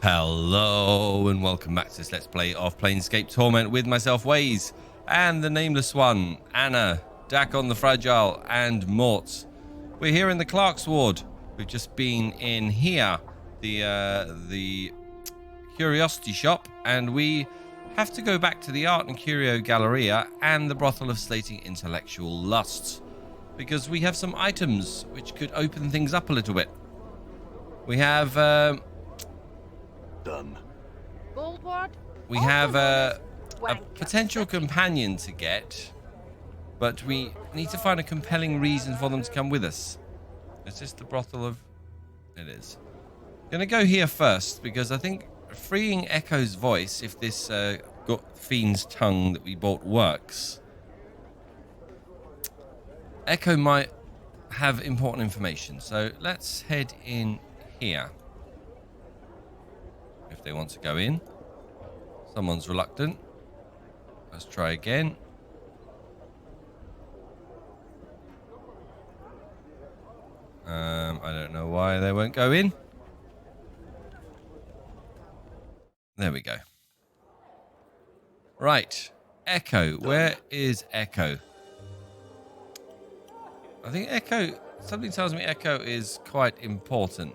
Hello and welcome back to this Let's Play of Planescape Torment with myself, Waze, and the Nameless One, Anna, Dakon the Fragile, and Mort. We're here in the Clark's Ward. We've just been in here, the Curiosity Shop, and we have to go back to the Art and Curio Galleria and the Brothel of Slating Intellectual Lusts, because we have some items which could open things up a little bit. We have... Done. We have a potential companion to get, but we need to find a compelling reason for them to come with us. Is this the brothel of... It is. Gonna go here first, because I think freeing Ecco's voice, if this Fiend's tongue that we bought works, Ecco might have important information. So let's head in here. If they want to go in. Someone's reluctant. Let's try again. I don't know why they won't go in. There we go. Right. Ecco. Where is Ecco? I think Ecco... Something tells me Ecco is quite important.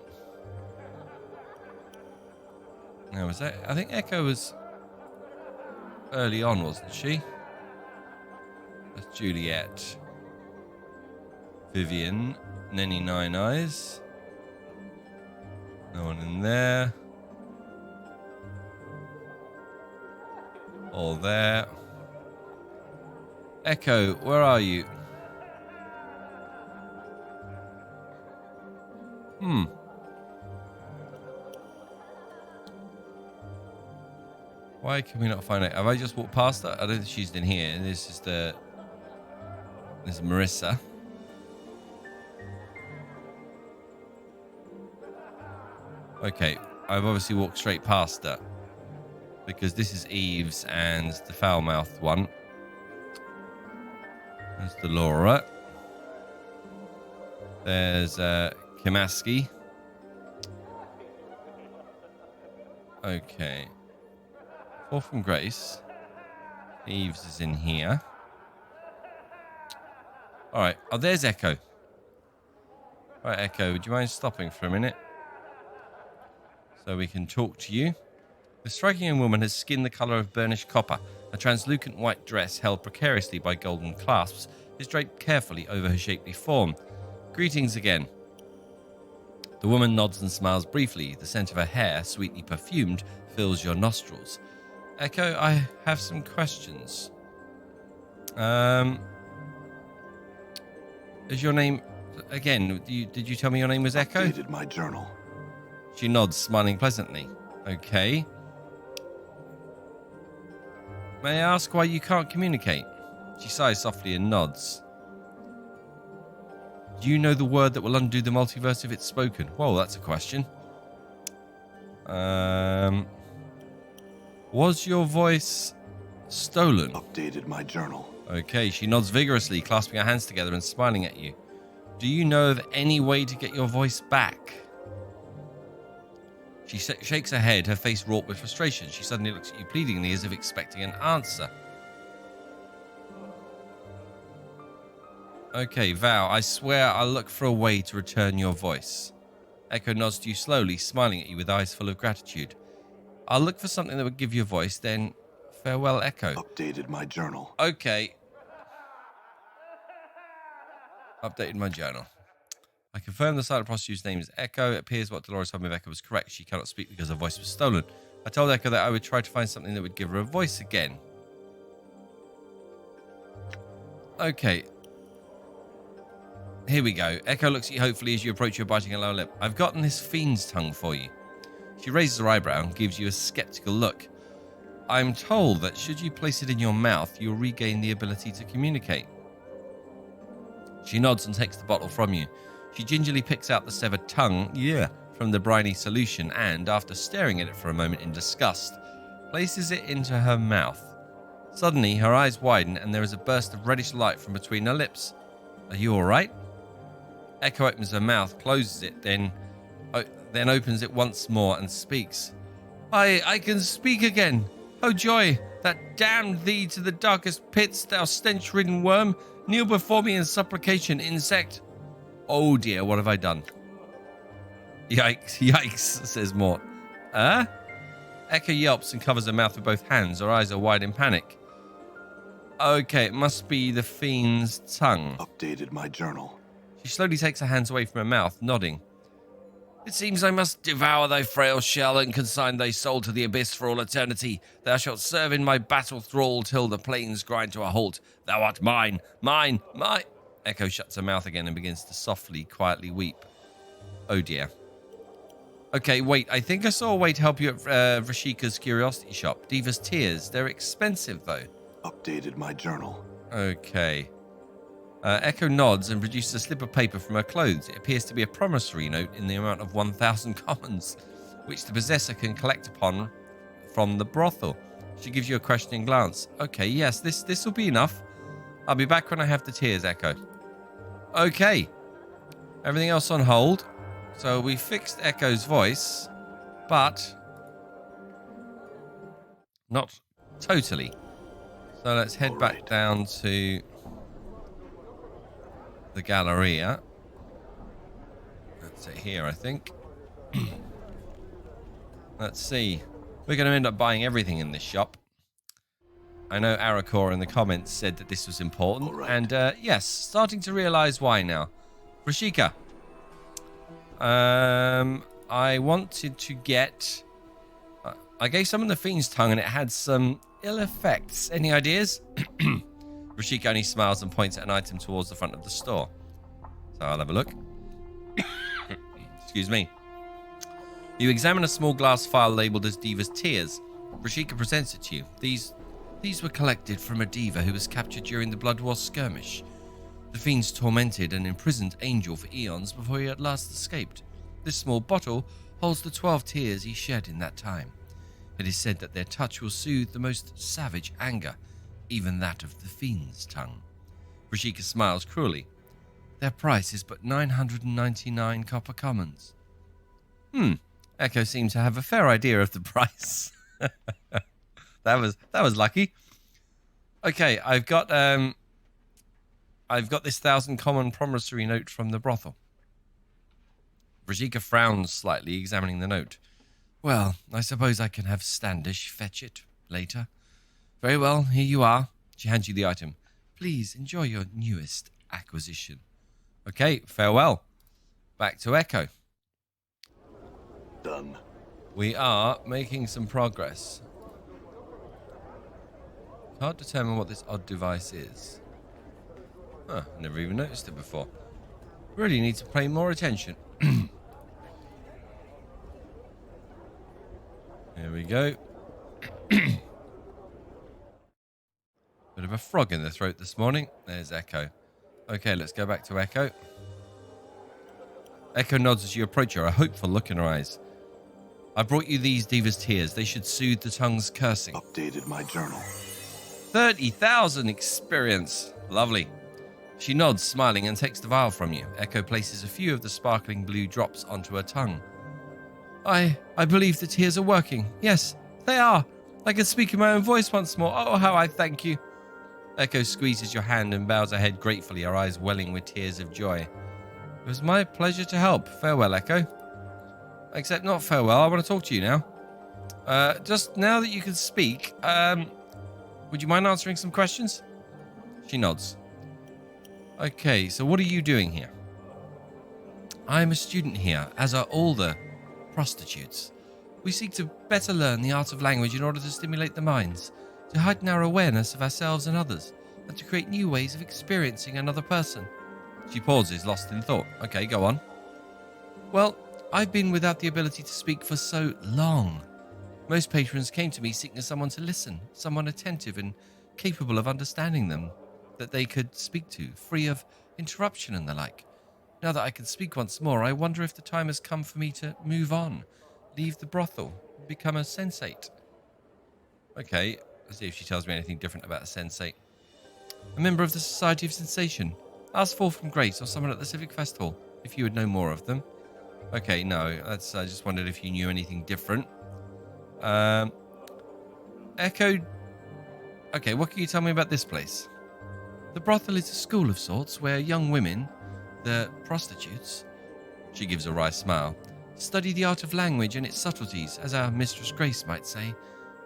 Now, was that... I think Ecco was early on, wasn't she? That's Juliet. Vivian. Nenny Nine Eyes. No one in there. All there. Ecco, where are you? Why can we not find out? Have I just walked past her? I don't think she's in here. This is Marissa. Okay, I've obviously walked straight past her, because this is Eve's and the foul-mouthed one. There's the Laura. There's Kamaski. Okay. Fall from Grace. Eve's is in here. Alright. Oh, there's Ecco. Right, Ecco, would you mind stopping for a minute? So we can talk to you. The striking young woman has skin the colour of burnished copper. A translucent white dress held precariously by golden clasps is draped carefully over her shapely form. Greetings again. The woman nods and smiles briefly. The scent of her hair, sweetly perfumed, fills your nostrils. Ecco, I have some questions. Is your name... Again, did you tell me your name was Ecco? Updated my journal. She nods, smiling pleasantly. Okay. May I ask why you can't communicate? She sighs softly and nods. Do you know the word that will undo the multiverse if it's spoken? Whoa, that's a question. Was your voice stolen? Updated my journal. Okay, she nods vigorously, clasping her hands together and smiling at you. Do you know of any way to get your voice back? She shakes her head, her face wrought with frustration. She suddenly looks at you pleadingly as if expecting an answer. Okay, Val, I swear I'll look for a way to return your voice. Ecco nods to you slowly, smiling at you with eyes full of gratitude. I'll look for something that would give you a voice, then farewell, Ecco. Updated my journal. Okay. Updated my journal. I confirm the silent prostitute's name is Ecco. It appears what Dolores told me of Ecco was correct. She cannot speak because her voice was stolen. I told Ecco that I would try to find something that would give her a voice again. Okay. Here we go. Ecco looks at you hopefully as you approach her, biting a lower lip. I've gotten this Fiend's tongue for you. She raises her eyebrow and gives you a skeptical look. I'm told that should you place it in your mouth, you'll regain the ability to communicate. She nods and takes the bottle from you. She gingerly picks out the severed tongue from the briny solution and, after staring at it for a moment in disgust, places it into her mouth. Suddenly, her eyes widen and there is a burst of reddish light from between her lips. Are you all right? Ecco opens her mouth, closes it, then opens it once more and speaks. I can speak again. Oh joy, that damned thee to the darkest pits, thou stench-ridden worm. Kneel before me in supplication, insect. Oh dear, what have I done? Yikes, yikes, says Mort. Ecco yelps and covers her mouth with both hands. Her eyes are wide in panic. Okay, it must be the fiend's tongue. Updated my journal. She slowly takes her hands away from her mouth, nodding. It seems I must devour thy frail shell and consign thy soul to the abyss for all eternity. Thou shalt serve in my battle thrall till the plains grind to a halt. Thou art mine, mine, mine. Ecco shuts her mouth again and begins to softly, quietly weep. Oh dear. Okay, wait, I think I saw a way to help you at Vrashika's Curiosity Shop. Diva's Tears. They're expensive, though. Updated my journal. Okay. Ecco nods and produces a slip of paper from her clothes. It appears to be a promissory note in the amount of 1,000 commons, which the possessor can collect upon from the brothel. She gives you a questioning glance. Okay, yes, this will be enough. I'll be back when I have the tears, Ecco. Okay. Everything else on hold. So we fixed Ecco's voice, but not totally. So let's head back down to the Galleria. That's it here, I think. Let's see. We're going to end up buying everything in this shop. I know Arakor in the comments said that this was important. And yes, starting to realize why now. Vrashika. I wanted to get... I gave someone the Fiend's Tongue and it had some ill effects. Any ideas? Vrashika only smiles and points at an item towards the front of the store. So I'll have a look. Excuse me. You examine a small glass file labeled as Diva's Tears. Vrashika presents it to you. These were collected from a diva who was captured during the Blood War skirmish. The fiends tormented an imprisoned angel for eons before he at last escaped. This small bottle holds the 12 tears he shed in that time. It is said that their touch will soothe the most savage anger, even that of the fiend's tongue. Vrashika smiles cruelly. Their price is but 999 copper commons. Ecco seems to have a fair idea of the price. That was lucky. Okay, I've got this 1,000 common promissory note from the brothel. Vrashika frowns slightly, examining the note. Well, I suppose I can have Standish fetch it later. Very well, here you are. She hands you the item. Please enjoy your newest acquisition. Okay, farewell. Back to Ecco. Done. We are making some progress. Can't determine what this odd device is. Huh, never even noticed it before. Really need to pay more attention. Here we go. Bit of a frog in the throat this morning. There's Ecco. Okay, let's go back to Ecco. Ecco nods as you approach her, a hopeful look in her eyes. I brought you these Diva's Tears. They should soothe the tongue's cursing. Updated my journal. 30,000 experience. Lovely. She nods, smiling, and takes the vial from you. Ecco places a few of the sparkling blue drops onto her tongue. I believe the tears are working. Yes, they are. I can speak in my own voice once more. Oh, how I thank you. Ecco squeezes your hand and bows her head gratefully, her eyes welling with tears of joy. It was my pleasure to help. Farewell, Ecco. Except not farewell. I want to talk to you now. Just now that you can speak, would you mind answering some questions? She nods. Okay, so what are you doing here? I'm a student here, as are all the prostitutes. We seek to better learn the art of language in order to stimulate the minds, to heighten our awareness of ourselves and others, and to create new ways of experiencing another person. She pauses, lost in thought. Okay, go on. Well, I've been without the ability to speak for so long. Most patrons came to me seeking someone to listen, someone attentive and capable of understanding them, that they could speak to, free of interruption and the like. Now that I can speak once more, I wonder if the time has come for me to move on, leave the brothel, and become a sensate. Okay, let's see if she tells me anything different about a sensate. A member of the Society of Sensation. Ask Fall from Grace or someone at the Civic Festival, if you would know more of them. Okay, no, I just wondered if you knew anything different. Ecco. Okay, what can you tell me about this place? The brothel is a school of sorts where young women, the prostitutes, she gives a wry smile, study the art of language and its subtleties, as our Mistress Grace might say,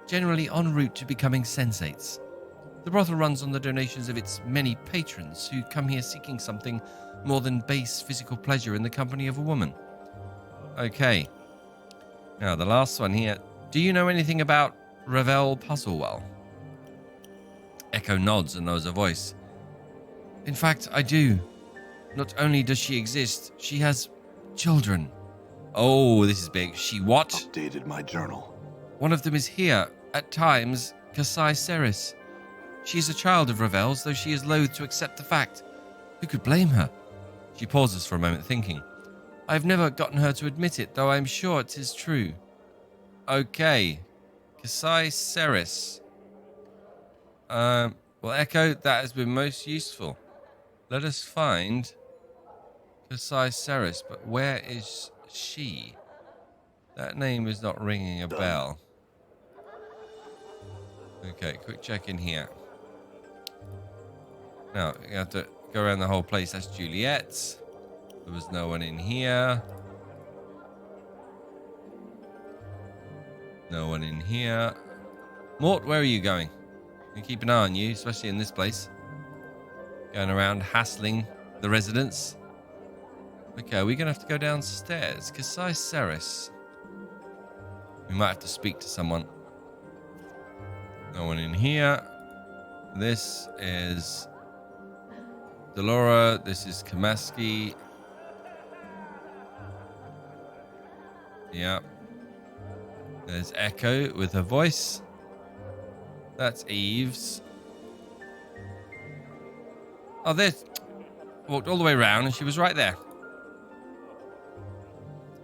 generally en route to becoming sensates. The brothel runs on the donations of its many patrons who come here seeking something more than base physical pleasure in the company of a woman. Okay. Now, the last one here. Do you know anything about Ravel Puzzlewell? Ecco nods and knows a voice. In fact, I do. Not only does she exist, she has children. Oh, this is big. She what? Updated my journal. One of them is here, at times, Kasai Ceres. She is a child of Ravel's, though she is loath to accept the fact. Who could blame her? She pauses for a moment, thinking. I have never gotten her to admit it, though I am sure it is true. Okay. Kasai Ceres. Well, Ecco, that has been most useful. Let us find Kasai Ceres, but where is she? That name is not ringing a bell. Okay, quick check in here. Now, you have to go around the whole place. That's Juliet's. There was no one in here. No one in here. Mort, where are you going? You keep an eye on you, especially in this place. Going around hassling the residents. Okay, we're going to have to go downstairs. Kasai Ceres. We might have to speak to someone. No one in here. This is Delora. This is Kamaski. Yeah. There's Ecco with her voice. That's Eve's. Oh, there's... Walked all the way around and she was right there.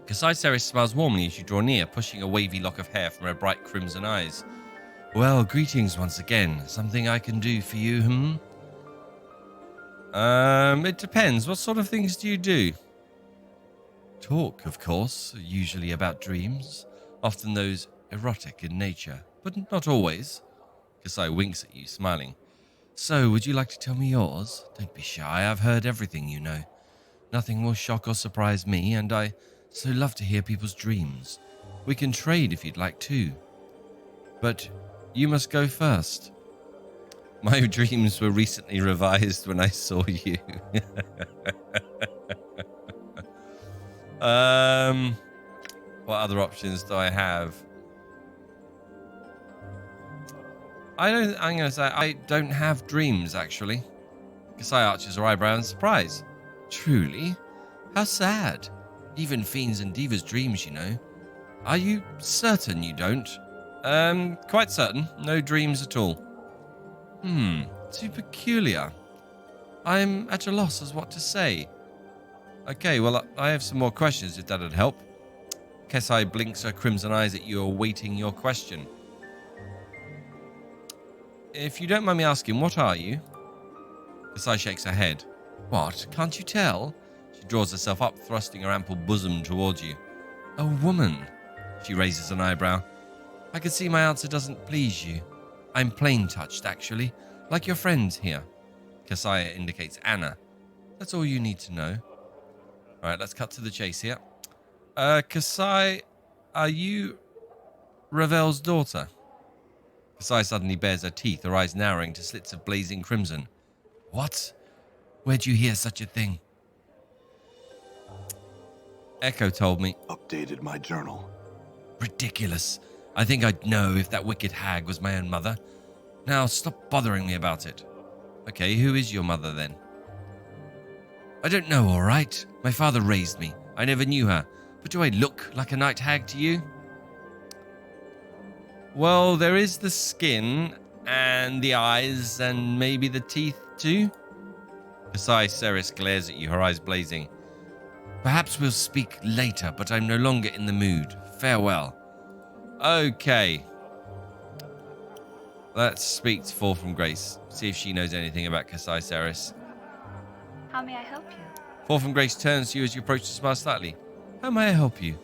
Kasai Ceres smiles warmly as you draw near, pushing a wavy lock of hair from her bright crimson eyes. Well, greetings once again. Something I can do for you, It depends. What sort of things do you do? Talk, of course, usually about dreams. Often those erotic in nature, but not always. Kasai winks at you, smiling. So, would you like to tell me yours? Don't be shy, I've heard everything you know. Nothing will shock or surprise me, and I so love to hear people's dreams. We can trade if you'd like to. But you must go first. My dreams were recently revised when I saw you. What other options do I have? I'm going to say I don't have dreams, actually. Kasai arches her eyebrow in surprise. Truly? How sad. Even fiends and divas dreams, you know. Are you certain you don't? Quite certain. No dreams at all. Too peculiar. I'm at a loss as what to say. Okay, well, I have some more questions if that'd help. Kasai blinks her crimson eyes at you, awaiting your question. If you don't mind me asking, what are you? Kasai shakes her head. What? Can't you tell? She draws herself up, thrusting her ample bosom towards you. A woman. She raises an eyebrow. I can see my answer doesn't please you. I'm plain touched, actually, like your friend here. Kasai indicates Anna. That's all you need to know. All right, let's cut to the chase here. Kasai, are you Ravel's daughter? Kasai suddenly bares her teeth, her eyes narrowing to slits of blazing crimson. What? Where'd you hear such a thing? Ecco told me. Updated my journal. Ridiculous. I think I'd know if that wicked hag was my own mother. Now stop bothering me about it. Okay, who is your mother then? I don't know, all right. My father raised me. I never knew her. But do I look like a night hag to you? Well, there is the skin and the eyes and maybe the teeth too. Kasai Ceres glares at you, her eyes blazing. Perhaps we'll speak later, but I'm no longer in the mood. Farewell. Okay. Let's speak to Fall from Grace. See if she knows anything about Kasai Ceres. How may I help you? Fall from Grace turns to you as you approach to smile slightly. How may I help you?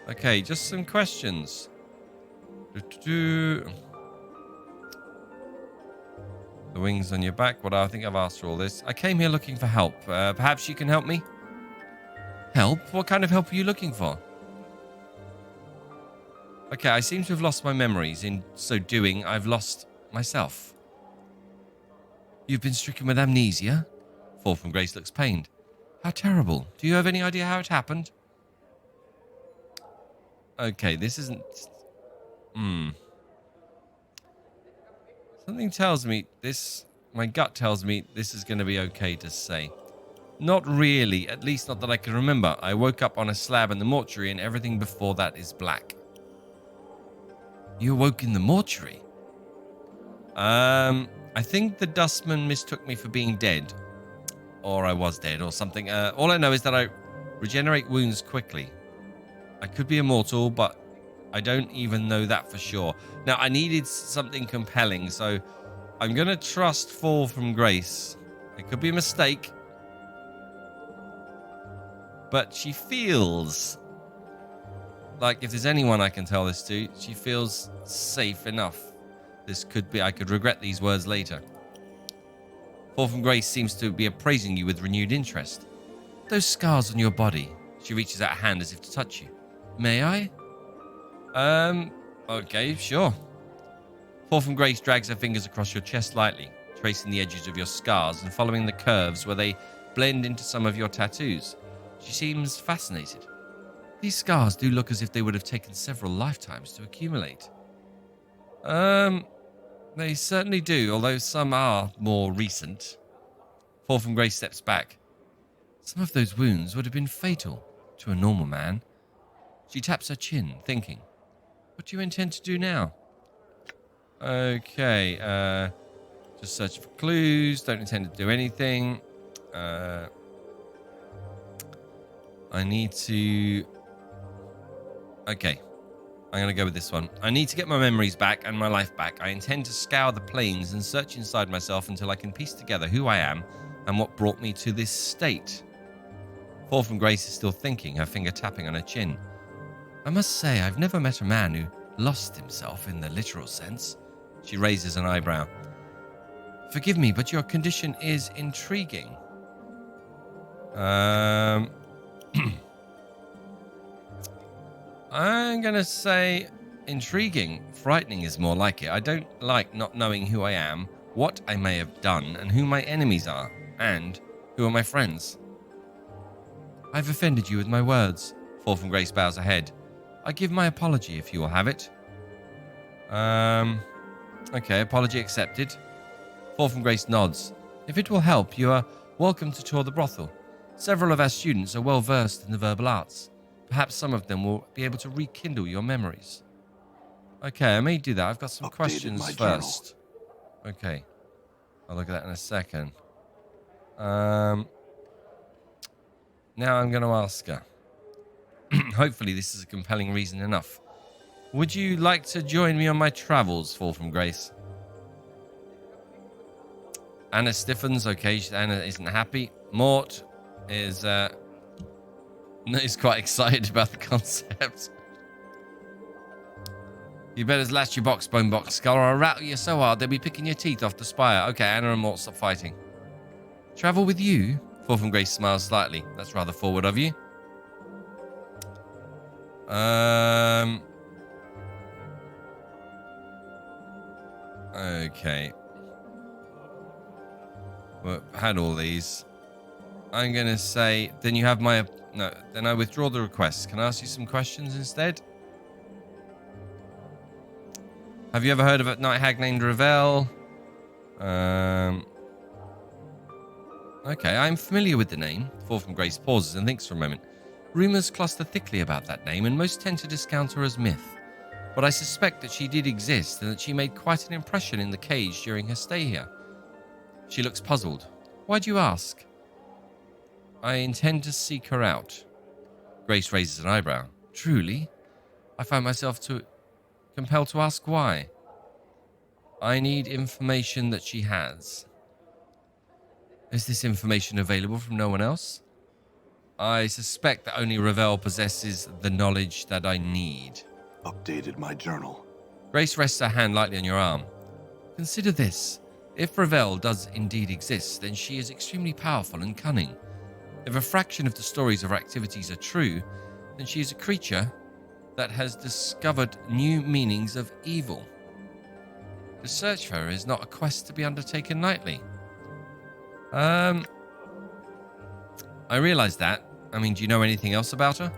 Okay, just some questions. The wings on your back. What I think I've asked for all this. I came here looking for help. Perhaps you can help me? Help? What kind of help are you looking for? Okay, I seem to have lost my memories. In so doing, I've lost myself. You've been stricken with amnesia? Fall from Grace looks pained. How terrible. Do you have any idea how it happened? Okay, this isn't... Something tells me this... My gut tells me this is going to be okay to say. Not really, at least not that I can remember. I woke up on a slab in the mortuary and everything before that is black. You awoke in the mortuary? I think the dustman mistook me for being dead. Or I was dead or something. All I know is that I regenerate wounds quickly. I could be immortal, but I don't even know that for sure. Now, I needed something compelling, so I'm going to trust Fall from Grace. It could be a mistake. But she feels like if there's anyone I can tell this to, she feels safe enough. This could be, I could regret these words later. Fall from Grace seems to be appraising you with renewed interest. Those scars on your body. She reaches out a hand as if to touch you. May I? Okay, sure. Fall from Grace drags her fingers across your chest lightly, tracing the edges of your scars and following the curves where they blend into some of your tattoos. She seems fascinated. These scars do look as if they would have taken several lifetimes to accumulate. They certainly do, although some are more recent. Fall from Grace steps back. Some of those wounds would have been fatal to a normal man. She taps her chin, thinking, what do you intend to do now? Okay, just search for clues, don't intend to do anything. I need to... Okay, I'm going to go with this one. I need to get my memories back and my life back. I intend to scour the plains and search inside myself until I can piece together who I am and what brought me to this state. Fall from Grace is still thinking, her finger tapping on her chin. I must say, I've never met a man who lost himself in the literal sense. She raises an eyebrow. Forgive me, but your condition is intriguing. I'm going to say intriguing. Frightening is more like it. I don't like not knowing who I am, what I may have done, and who my enemies are, and who are my friends. I've offended you with my words. Fall from Grace bows her head. I give my apology if you will have it. Okay, apology accepted. Fall from Grace nods. If it will help, you are welcome to tour the brothel. Several of our students are well versed in the verbal arts. Perhaps some of them will be able to rekindle your memories. Okay, I may do that. I've got some questions first. Okay, I'll look at that in a second. Now I'm going to ask her. Hopefully this is a compelling reason enough. Would you like to join me on my travels, Fall from Grace? Anna stiffens. Okay, Anna isn't happy. Mort is quite excited about the concept. You better latch your box, bone box skull, or I'll rattle you so hard they'll be picking your teeth off the spire. Okay, Anna and Mort, stop fighting. Travel with you? Fall from Grace smiles slightly. That's rather forward of you. Okay. Well, had all these. I'm going to say, then you have my... No, then I withdraw the request. Can I ask you some questions instead? Have you ever heard of a night hag named Ravel? Okay, I'm familiar with the name. Fall from Grace pauses and thinks for a moment. Rumours cluster thickly about that name, and most tend to discount her as myth. But I suspect that she did exist, and that she made quite an impression in the cage during her stay here. She looks puzzled. Why do you ask? I intend to seek her out. Grace raises an eyebrow. Truly? I find myself compelled to ask why. I need information that she has. Is this information available from no one else? I suspect that only Ravel possesses the knowledge that I need. Updated my journal. Grace rests her hand lightly on your arm. Consider this. If Ravel does indeed exist, then she is extremely powerful and cunning. If a fraction of the stories of her activities are true, then she is a creature that has discovered new meanings of evil. The search for her is not a quest to be undertaken lightly. I realise that. I mean, do you know anything else about her?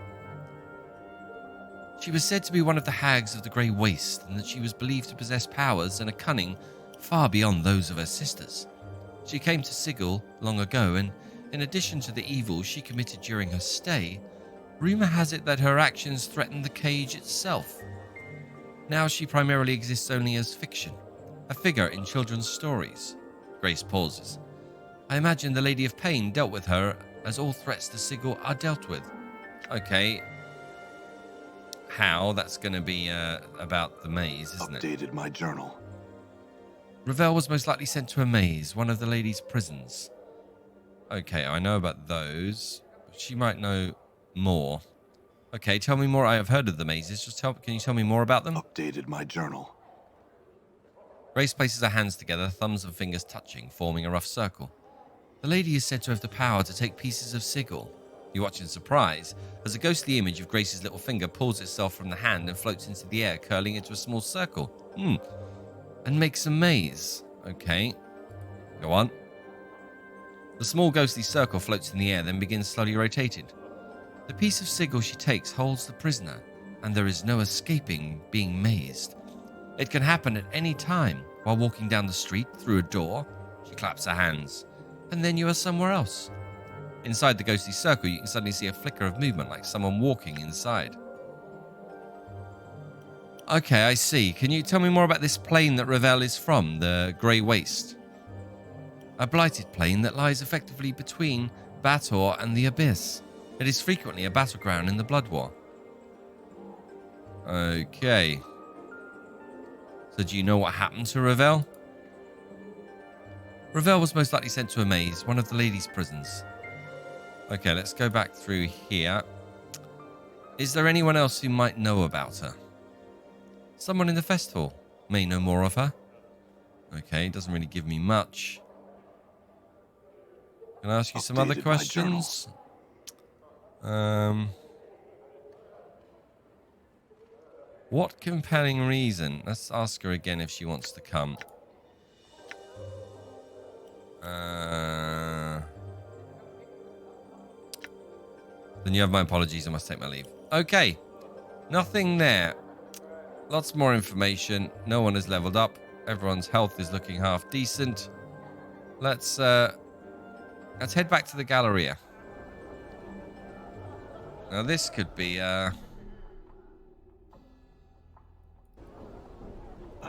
She was said to be one of the hags of the Grey Waste, and that she was believed to possess powers and a cunning far beyond those of her sisters. She came to Sigil long ago, and in addition to the evil she committed during her stay, rumour has it that her actions threatened the cage itself. Now she primarily exists only as fiction, a figure in children's stories. Grace pauses. I imagine the Lady of Pain dealt with her as all threats to Sigil are dealt with. Okay. How? That's going to be about the maze, isn't it? Updated my journal. Ravel was most likely sent to a maze, one of the lady's prisons. Okay, I know about those. She might know more. Okay, tell me more. I have heard of the mazes. Can you tell me more about them? Updated my journal. Grace places her hands together, thumbs and fingers touching, forming a rough circle. The lady is said to have the power to take pieces of Sigil. You watch in surprise as a ghostly image of Grace's little finger pulls itself from the hand and floats into the air, curling into a small circle. And makes a maze. Okay. Go on. The small ghostly circle floats in the air, then begins slowly rotating. The piece of Sigil she takes holds the prisoner, and there is no escaping being mazed. It can happen at any time, while walking down the street, through a door. She claps her hands. And then you are somewhere else. Inside the ghostly circle, you can suddenly see a flicker of movement, like someone walking inside. Okay, I see. Can you tell me more about this plane that Ravel is from, the Grey Waste? A blighted plane that lies effectively between Bator and the Abyss. It is frequently a battleground in the Blood War. Okay. So do you know what happened to Ravel? Ravel was most likely sent to a maze, one of the ladies' prisons. Okay, let's go back through here. Is there anyone else who might know about her? Someone in the fest hall may know more of her. Okay, doesn't really give me much. Can I ask you some other questions? What compelling reason? Let's ask her again if she wants to come. Then you have my apologies. I must take my leave. Okay. Nothing there. Lots more information. No one has leveled up. Everyone's health is looking half decent. Let's head back to the Galleria. Now this could be I'm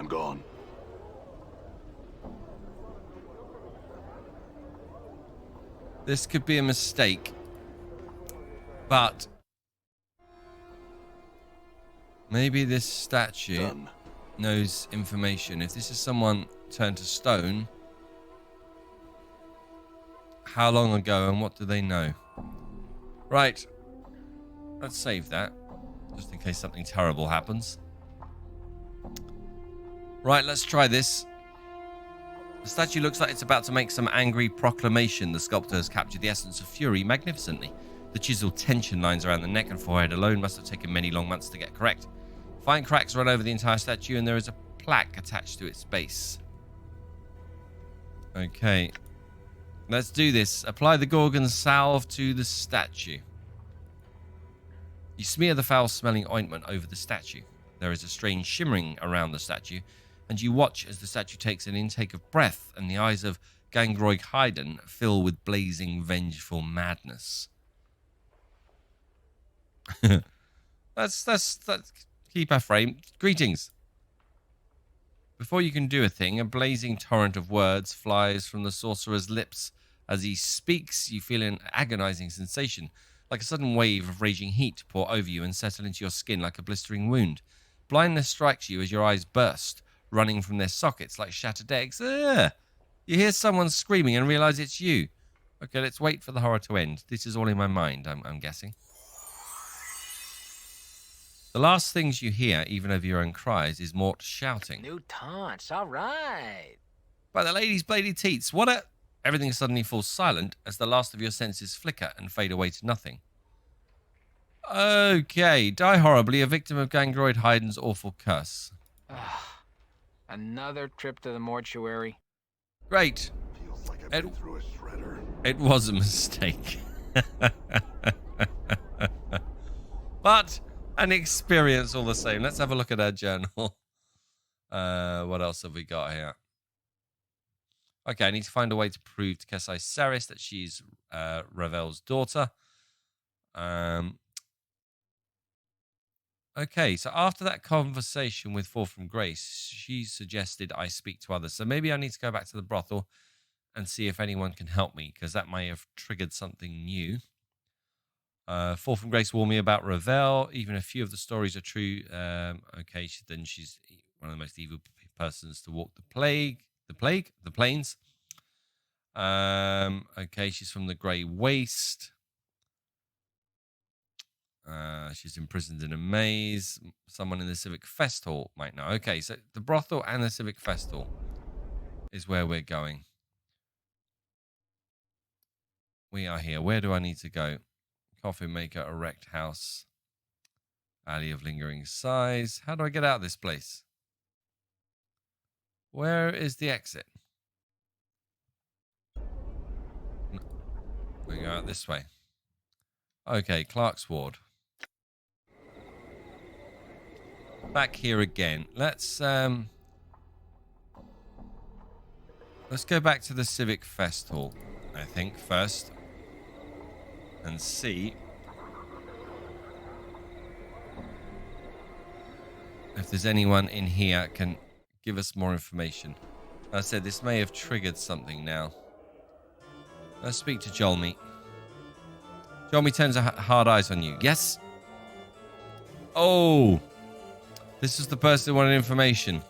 gone. this could be a mistake. But maybe this statue knows information. If this is someone turned to stone, how long ago and what do they know? Right. Let's save that, just in case something terrible happens. Right, let's try this. The statue looks like it's about to make some angry proclamation. The sculptor has captured the essence of fury magnificently. The chiseled tension lines around the neck and forehead alone must have taken many long months to get correct. Fine cracks run over the entire statue, and there is a plaque attached to its base. Okay. Let's do this. Apply the Gorgon salve to the statue. You smear the foul-smelling ointment over the statue. There is a strange shimmering around the statue, and you watch as the statue takes an intake of breath, and the eyes of Gangroig Haydn fill with blazing, vengeful madness. Let's keep our frame. Greetings. Before you can do a thing, a blazing torrent of words flies from the sorcerer's lips. As he speaks, you feel an agonizing sensation, like a sudden wave of raging heat pour over you and settle into your skin like a blistering wound. Blindness strikes you as your eyes burst, running from their sockets like shattered eggs. Ugh! You hear someone screaming and realize it's you. Okay, let's wait for the horror to end. This is all in my mind, I'm guessing. The last things you hear, even over your own cries, is Mort shouting. New taunts, all right. By the lady's bladed teats, what a... Everything suddenly falls silent as the last of your senses flicker and fade away to nothing. Okay, die horribly, a victim of Gangroid Hayden's awful curse. Another trip to the mortuary. Great. Feels like I've been through a shredder. It was a mistake. But an experience all the same. Let's have a look at our journal. What else have we got here? Okay, I need to find a way to prove to Kesai Saris that she's Ravel's daughter. Okay, so after that conversation with Fall from Grace, she suggested I speak to others. So maybe I need to go back to the brothel and see if anyone can help me, because that may have triggered something new. Fall from Grace warned me about Ravel. Even a few of the stories are true. Okay, then she's one of the most evil persons to walk the plains. Okay, she's from the Grey Waste. She's imprisoned in a maze. Someone in the Civic Fest Hall might know. Okay, so the brothel and the Civic Fest Hall is where we're going. We are here. Where do I need to go? Coffee maker, erect house, alley of lingering sighs. How do I get out of this place? Where is the exit? We go out this way. Okay, Clark's Ward. Back here again. Let's go back to the Civic Fest Hall, I think, first. And see if there's anyone in here can give us more information. As I said, this may have triggered something now. Let's speak to Jolmy. Jolmy turns hard eyes on you. Yes? Oh! This is the person who wanted information.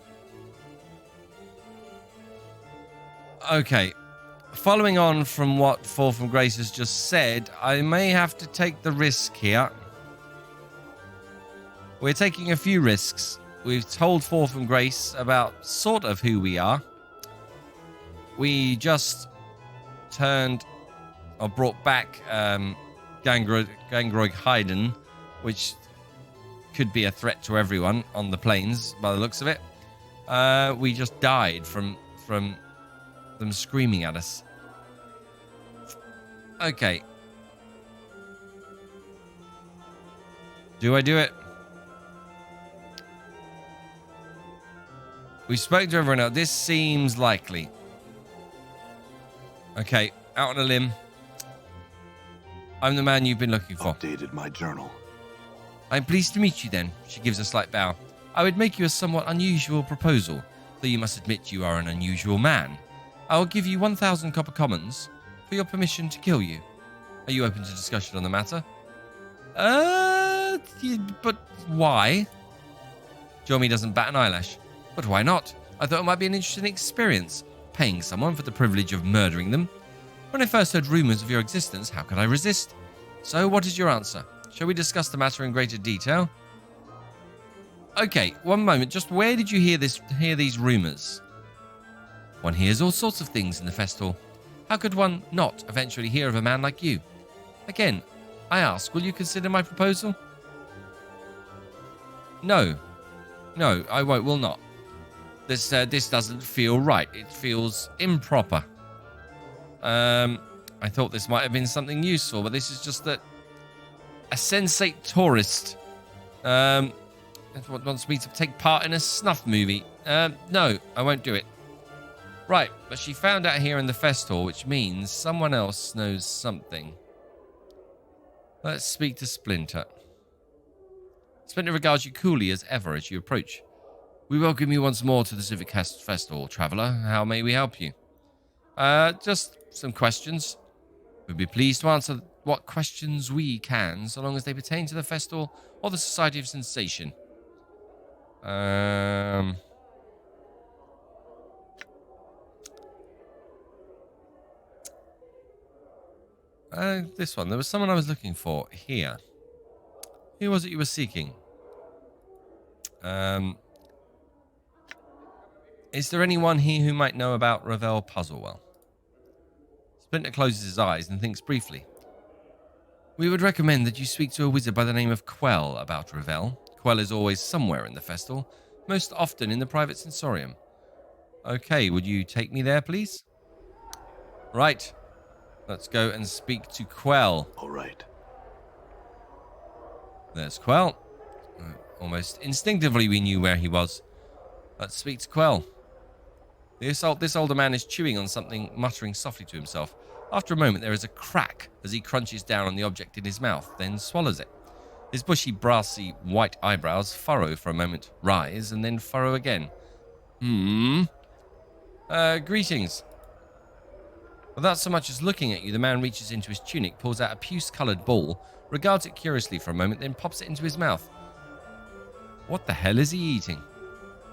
Okay. Following on from what Fall from Grace has just said, I may have to take the risk here. We're taking a few risks. We've told Fall from Grace about sort of who we are. We just brought back Gangroig Hayden, which could be a threat to everyone on the plains by the looks of it. We just died from them screaming at us. Okay. Do I do it? We spoke to everyone else. This seems likely. Okay, out on a limb. I'm the man you've been looking for. Updated my journal. I'm pleased to meet you then. She gives a slight bow. I would make you a somewhat unusual proposal, though you must admit you are an unusual man. I will give you 1,000 copper commons for your permission to kill you. Are you open to discussion on the matter? But why? Jomi doesn't bat an eyelash. But why not? I thought it might be an interesting experience, paying someone for the privilege of murdering them. When I first heard rumors of your existence, how could I resist? So what is your answer? Shall we discuss the matter in greater detail? Okay, one moment. Just where did you hear these rumors? One hears all sorts of things in the festival. How could one not eventually hear of a man like you? Again, I ask, will you consider my proposal? No, I won't. Will not. This doesn't feel right. It feels improper. I thought this might have been something useful, but this is just that a sensate tourist wants me to take part in a snuff movie. No, I won't do it. Right, but she found out here in the festival, which means someone else knows something. Let's speak to Splinter. Splinter regards you coolly as ever as you approach. We welcome you once more to the Civic Festival, traveller. How may we help you? Just some questions. We'd be pleased to answer what questions we can, so long as they pertain to the festival or the Society of Sensation. This one. There was someone I was looking for here. Who was it you were seeking? Is there anyone here who might know about Ravel Puzzlewell? Splinter closes his eyes and thinks briefly. We would recommend that you speak to a wizard by the name of Quell about Ravel. Quell is always somewhere in the Festal, most often in the private sensorium. Okay, would you take me there, please? Right. Let's go and speak to Quell. All right. There's Quell. Almost instinctively we knew where he was. Let's speak to Quell. This older man is chewing on something, muttering softly to himself. After a moment, there is a crack as he crunches down on the object in his mouth, then swallows it. His bushy, brassy, white eyebrows furrow for a moment, rise, and then furrow again. Greetings. Without so much as looking at you, the man reaches into his tunic, pulls out a puce-coloured ball, regards it curiously for a moment, then pops it into his mouth. What the hell is he eating?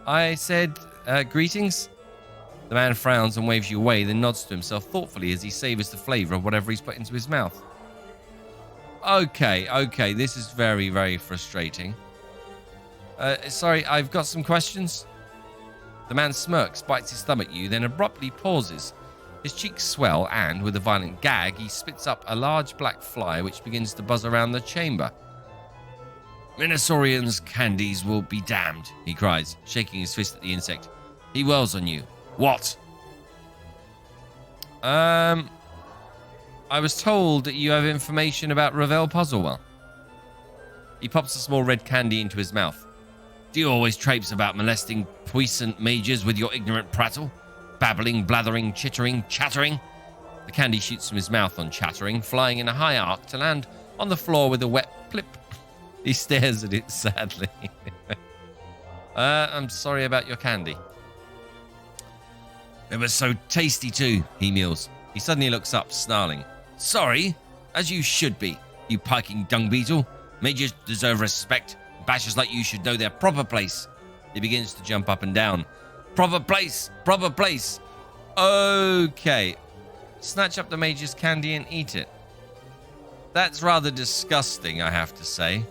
I said, greetings? The man frowns and waves you away, then nods to himself thoughtfully as he savours the flavour of whatever he's put into his mouth. Okay, this is very, very frustrating. Sorry, I've got some questions. The man smirks, bites his thumb at you, then abruptly pauses. His cheeks swell and, with a violent gag, he spits up a large black fly which begins to buzz around the chamber. Minosaurian's candies will be damned, he cries, shaking his fist at the insect. He whirls on you. What? I was told that you have information about Ravel Puzzlewell. He pops a small red candy into his mouth. Do you always traipse about molesting puissant mages with your ignorant prattle? Babbling, blathering, chittering, chattering? The candy shoots from his mouth on chattering, flying in a high arc to land on the floor with a wet plip. He stares at it sadly. I'm sorry about your candy. It was so tasty too, he mews. He suddenly looks up, snarling. Sorry? As you should be, you piking dung beetle. Mages deserve respect. Bashers like you should know their proper place. He begins to jump up and down. Proper place! Proper place! Okay. Snatch up the mage's candy and eat it. That's rather disgusting, I have to say.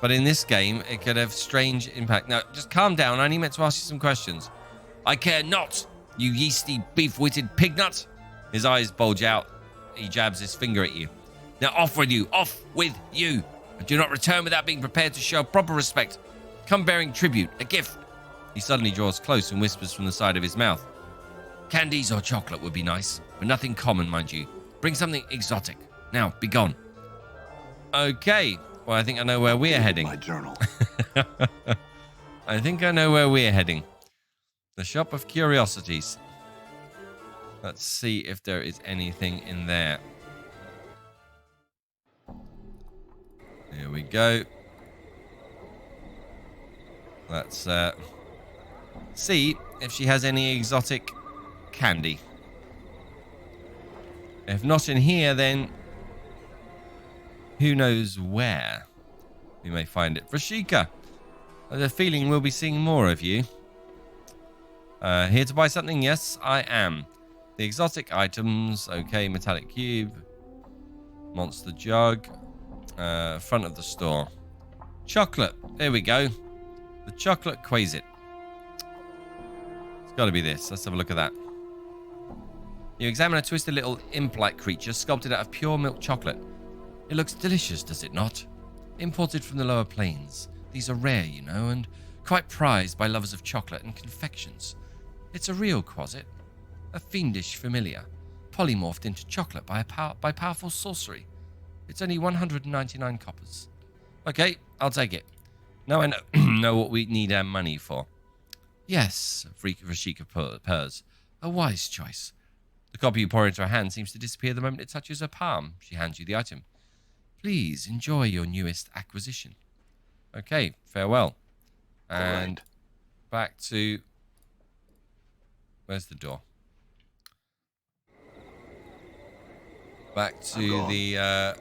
But in this game, it could have strange impact. Now, just calm down. I only meant to ask you some questions. I care not, you yeasty, beef-witted pignut. His eyes bulge out. He jabs his finger at you. Now off with you. Off with you. And do not return without being prepared to show proper respect. Come bearing tribute, a gift. He suddenly draws close and whispers from the side of his mouth. Candies or chocolate would be nice, but nothing common, mind you. Bring something exotic. Now, be gone. Okay. Well, I think I know where we're heading. My journal. I think I know where we're heading. The Shop of Curiosities. Let's see if there is anything in there. Here we go. Let's see if she has any exotic candy. If not in here, then who knows where we may find it. Rashika, I have a feeling we'll be seeing more of you. Here to buy something? Yes, I am. The exotic items. Okay, metallic cube. Monster jug. Front of the store. Chocolate. There we go. The chocolate quasit. It's got to be this. Let's have a look at that. You examine a twisted little imp-like creature sculpted out of pure milk chocolate. It looks delicious, does it not? Imported from the lower plains. These are rare, you know, and quite prized by lovers of chocolate and confections. It's a real quasit, a fiendish familiar, polymorphed into chocolate by powerful sorcery. It's only 199 coppers. Okay, I'll take it. Now I know what we need our money for. Yes, Rashika purrs. A wise choice. The copper you pour into her hand seems to disappear the moment it touches her palm. She hands you the item. Please enjoy your newest acquisition. Okay, farewell. And back to... Where's the door? Back to the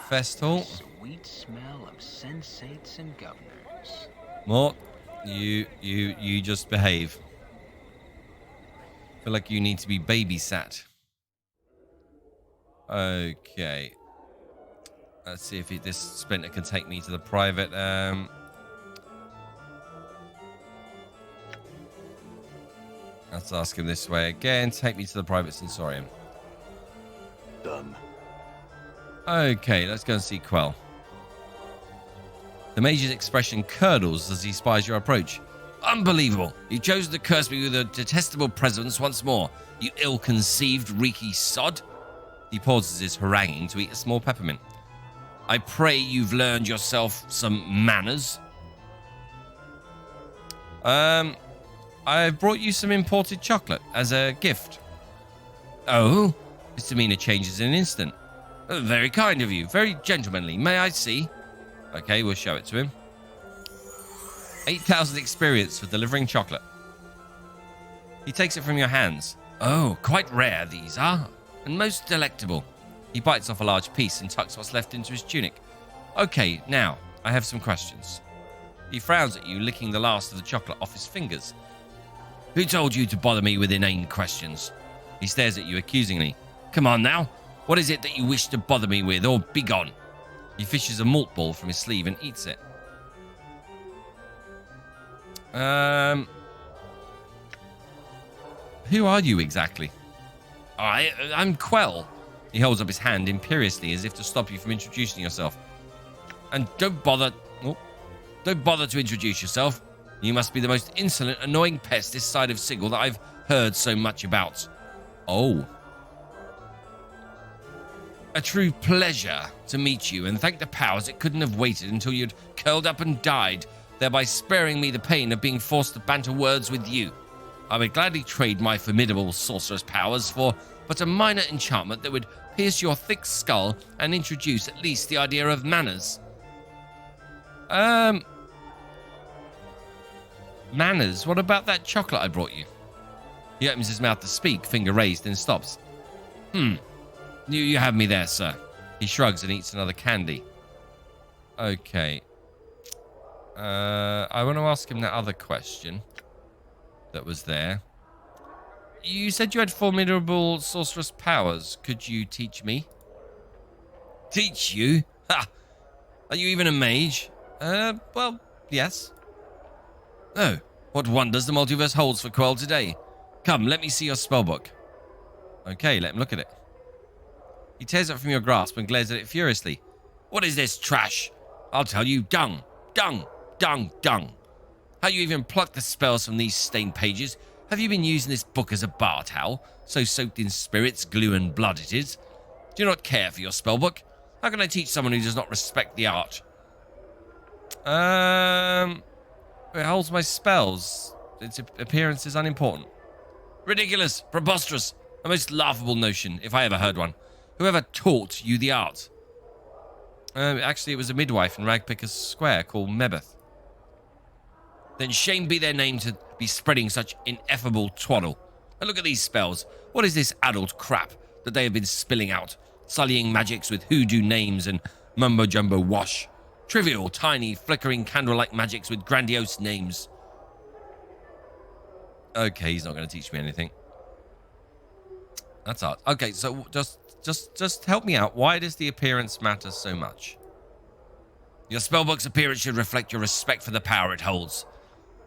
fest hall. Sweet smell of sensates and governors. Mort, you just behave. Feel like you need to be babysat. Okay. Let's see if this splinter can take me to the private. Let's ask him this way again. Take me to the private sensorium. Done. Okay, let's go and see Quell. The mage's expression curdles as he spies your approach. Unbelievable! You chose to curse me with a detestable presence once more, you ill-conceived, reeky sod. He pauses his haranguing to eat a small peppermint. I pray you've learned yourself some manners. I've brought you some imported chocolate as a gift. Oh? His demeanor changes in an instant. Oh, very kind of you. Very gentlemanly. May I see? Okay, we'll show it to him. 8,000 experience for delivering chocolate. He takes it from your hands. Oh, quite rare these are, and most delectable. He bites off a large piece and tucks what's left into his tunic. Okay, now, I have some questions. He frowns at you, licking the last of the chocolate off his fingers. Who told you to bother me with inane questions? He stares at you accusingly. Come on now, what is it that you wish to bother me with, or be gone? He fishes a malt ball from his sleeve and eats it. Who are you exactly? I'm Quell. He holds up his hand imperiously as if to stop you from introducing yourself. And don't bother to introduce yourself. You must be the most insolent, annoying pest this side of Sigil that I've heard so much about. Oh. A true pleasure to meet you, and thank the powers it couldn't have waited until you'd curled up and died, thereby sparing me the pain of being forced to banter words with you. I would gladly trade my formidable sorcerer's powers for but a minor enchantment that would pierce your thick skull and introduce at least the idea of manners. Manners? What about that chocolate I brought you? He opens his mouth to speak, finger raised, then stops. You have me there, sir. He shrugs and eats another candy. Okay. I want to ask him that other question that was there. You said you had formidable sorceress powers. Could you teach me? Teach you? Ha! Are you even a mage? Well, yes. Oh, what wonders the multiverse holds for Quell today. Come, let me see your spellbook. Okay, let him look at it. He tears it from your grasp and glares at it furiously. What is this trash? I'll tell you, dung, dung, dung, dung. How you even pluck the spells from these stained pages? Have you been using this book as a bar towel? So soaked in spirits, glue, and blood it is. Do you not care for your spellbook? How can I teach someone who does not respect the art? It holds my spells. Its appearance is unimportant. Ridiculous, preposterous, a most laughable notion, if I ever heard one. Whoever taught you the art? Actually, it was a midwife in Ragpicker's Square called Mebeth. Then shame be their name to be spreading such ineffable twaddle. And look at these spells. What is this adult crap that they have been spilling out? Sullying magics with hoodoo names and mumbo-jumbo wash. Trivial, tiny, flickering candle-like magics with grandiose names. Okay, he's not going to teach me anything. That's art. Okay, so just help me out. Why does the appearance matter so much? Your spellbook's appearance should reflect your respect for the power it holds.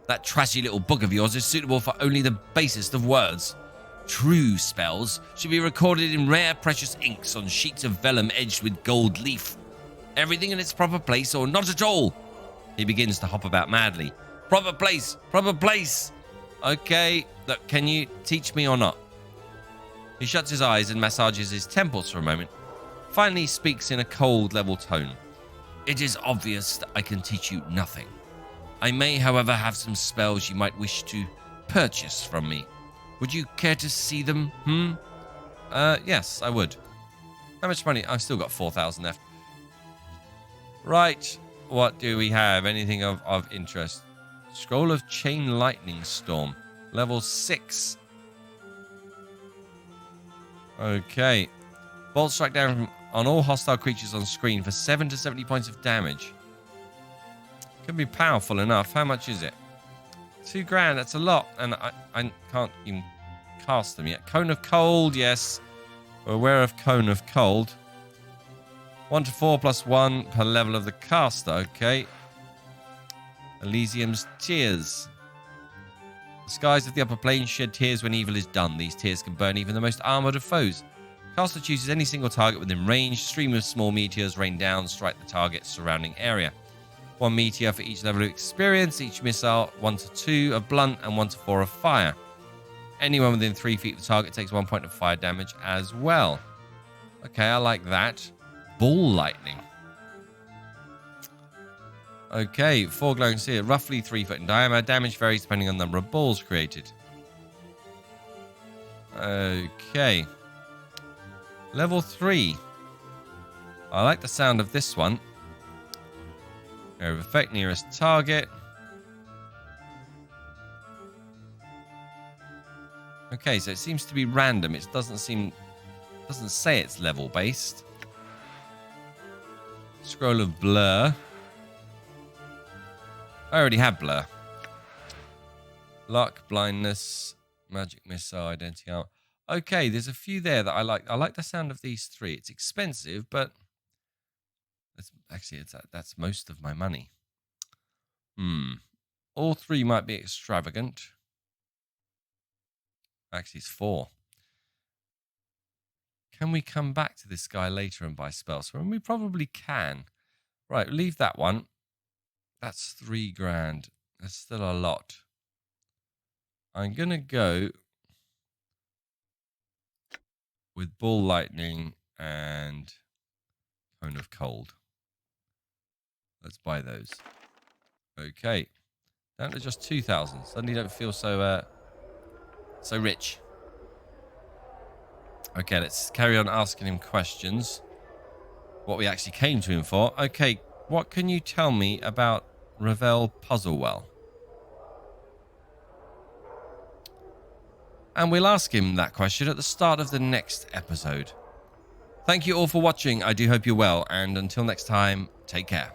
That trashy little book of yours is suitable for only the basest of words. True spells should be recorded in rare, precious inks on sheets of vellum edged with gold leaf. Everything in its proper place or not at all. He begins to hop about madly. Proper place, proper place. Okay, look, can you teach me or not? He shuts his eyes and massages his temples for a moment. Finally, he speaks in a cold, level tone. It is obvious that I can teach you nothing. I may, however, have some spells you might wish to purchase from me. Would you care to see them? Yes, I would. How much money? I've still got 4,000 left. Right, what do we have? Anything of interest? Scroll of Chain Lightning Storm. Level 6. Okay. Bolt strike down on all hostile creatures on screen for 7 to 70 points of damage. Could be powerful enough. How much is it? 2 grand. That's a lot. And I can't even cast them yet. Cone of Cold. Yes. We're aware of Cone of Cold. 1 to 4 plus 1 per level of the caster. Okay. Elysium's Tears. The skies of the upper planes shed tears when evil is done. These tears can burn even the most armored of foes. Caster chooses any single target within range. Stream of small meteors rain down, strike the target's surrounding area. 1 meteor for each level of experience. Each missile 1 to 2 of blunt and 1 to 4 of fire. Anyone within 3 feet of the target takes 1 point of fire damage as well. Okay, I like that. Ball lightning. Okay, 4 glowing sphere, roughly 3 foot in diameter. Damage varies depending on the number of balls created. Okay. Level 3. I like the sound of this one. Area of effect, nearest target. Okay, so it seems to be random. It doesn't say it's level based. Scroll of blur. I already have blur. Luck, blindness, magic missile, identity armor. Okay, there's a few there that I like. I like the sound of these 3. It's expensive, but that's most of my money. All 3 might be extravagant. Actually, it's 4. Can we come back to this guy later and buy spells? Well, we probably can. Right, leave that one. That's 3 grand. That's still a lot. I'm going to go with Ball Lightning and Cone of Cold. Let's buy those. Okay. Down to just 2,000. Suddenly don't feel so rich. Okay, let's carry on asking him questions. What we actually came to him for. Okay, what can you tell me about Ravel Puzzlewell? And we'll ask him that question at the start of the next episode. Thank you all for watching. I do hope you're well, and until next time, take care.